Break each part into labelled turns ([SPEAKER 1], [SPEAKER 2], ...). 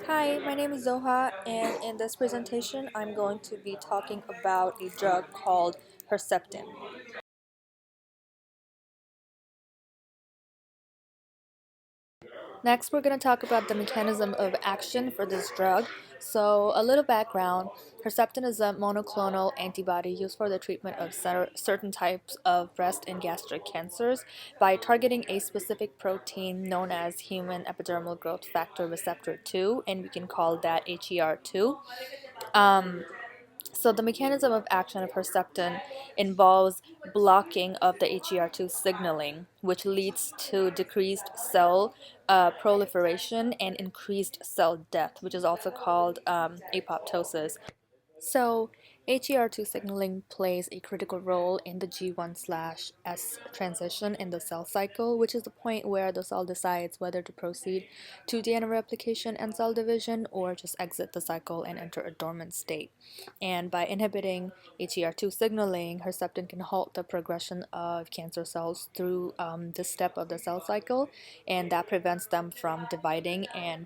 [SPEAKER 1] Hi, my name is Zoha, and in this presentation, I'm going to be talking about a drug called Herceptin. Next, we're going to talk about the mechanism of action for this drug. So, a little background. Herceptin is a monoclonal antibody used for the treatment of certain types of breast and gastric cancers by targeting a specific protein known as human epidermal growth factor receptor 2, and we can call that HER2. So the mechanism of action of Herceptin involves blocking of the HER2 signaling, which leads to decreased cell proliferation and increased cell death, which is also called apoptosis. So, HER2 signaling plays a critical role in the G1/S transition in the cell cycle, which is the point where the cell decides whether to proceed to DNA replication and cell division or just exit the cycle and enter a dormant state. And by inhibiting HER2 signaling, Herceptin can halt the progression of cancer cells through this step of the cell cycle, and that prevents them from dividing and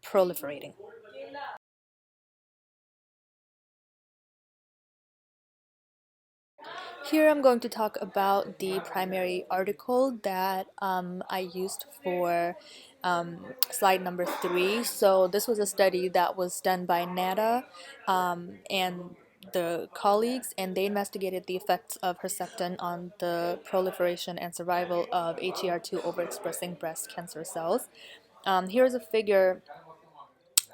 [SPEAKER 1] proliferating. Here I'm going to talk about the primary article that I used for slide number 3. So this was a study that was done by NADA and the colleagues, and they investigated the effects of Herceptin on the proliferation and survival of HER2 overexpressing breast cancer cells. Here's a figure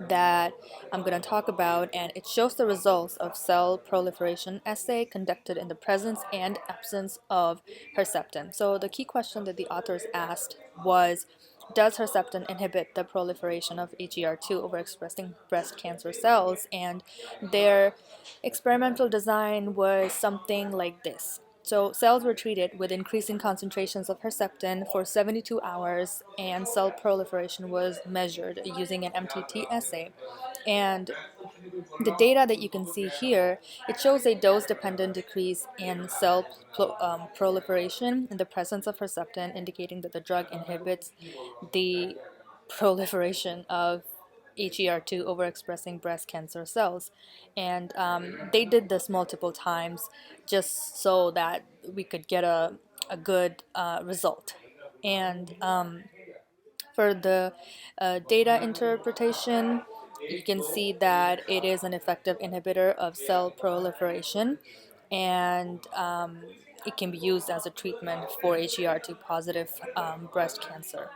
[SPEAKER 1] that I'm going to talk about, and it shows the results of cell proliferation assay conducted in the presence and absence of Herceptin. So the key question that the authors asked was, does Herceptin inhibit the proliferation of HER2 overexpressing breast cancer cells? And their experimental design was something like this. So cells were treated with increasing concentrations of Herceptin for 72 hours, and cell proliferation was measured using an MTT assay. And the data that you can see here, it shows a dose-dependent decrease in cell proliferation in the presence of Herceptin, indicating that the drug inhibits the proliferation of HER2 overexpressing breast cancer cells. And they did this multiple times just so that we could get a good result. And for the data interpretation, you can see that it is an effective inhibitor of cell proliferation, and it can be used as a treatment for HER2 positive breast cancer.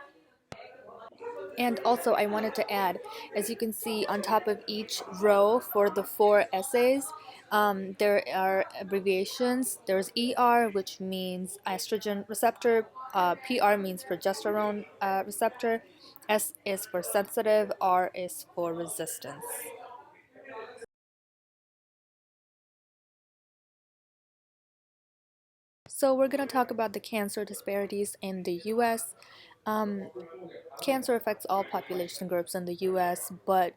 [SPEAKER 1] And also, I wanted to add, as you can see on top of each row for the 4 essays, there are abbreviations. There's ER, which means estrogen receptor, PR means progesterone receptor, S is for sensitive, R is for resistance. So we're going to talk about the cancer disparities in the US. Um, Cancer affects all population groups in the US, but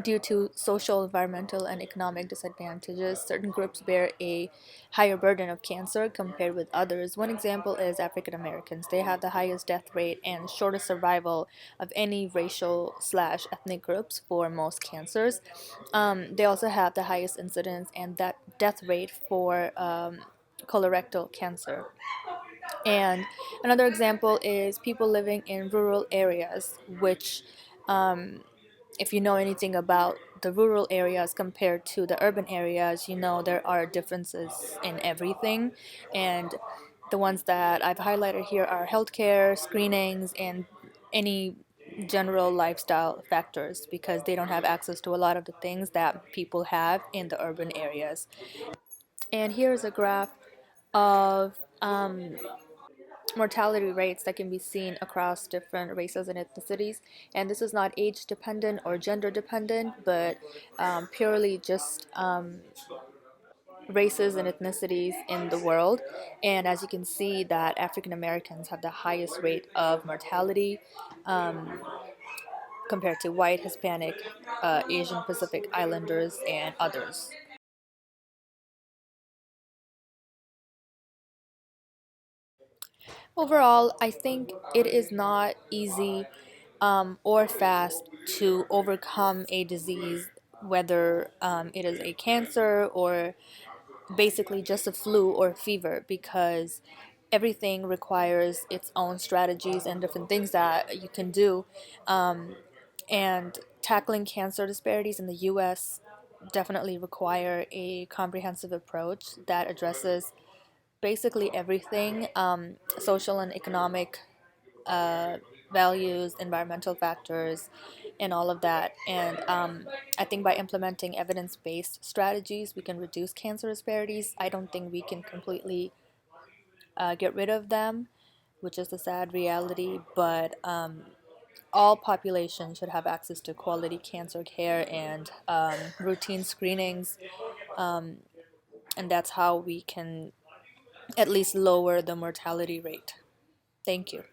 [SPEAKER 1] due to social, environmental, and economic disadvantages, certain groups bear a higher burden of cancer compared with others. One example is African Americans. They have the highest death rate and shortest survival of any racial/slash ethnic groups for most cancers. They also have the highest incidence and that death rate for colorectal cancer. And another example is people living in rural areas, which if you know anything about the rural areas compared to the urban areas, you know there are differences in everything. And the ones that I've highlighted here are healthcare, screenings, and any general lifestyle factors because they don't have access to a lot of the things that people have in the urban areas. And here's a graph of mortality rates that can be seen across different races and ethnicities. And this is not age dependent or gender dependent, but purely just races and ethnicities in the world. And as you can see, that African Americans have the highest rate of mortality compared to white, Hispanic, Asian Pacific Islanders, and others. Overall, I think it is not easy or fast to overcome a disease, whether it is a cancer or basically just a flu or fever, because everything requires its own strategies and different things that you can do. And tackling cancer disparities in the US definitely require a comprehensive approach that addresses basically everything, social and economic uh, values, environmental factors, and all of that. And I think by implementing evidence based strategies, we can reduce cancer disparities. I don't think we can completely get rid of them, which is a sad reality, but all populations should have access to quality cancer care and routine screenings, and that's how we can at least lower the mortality rate. Thank you.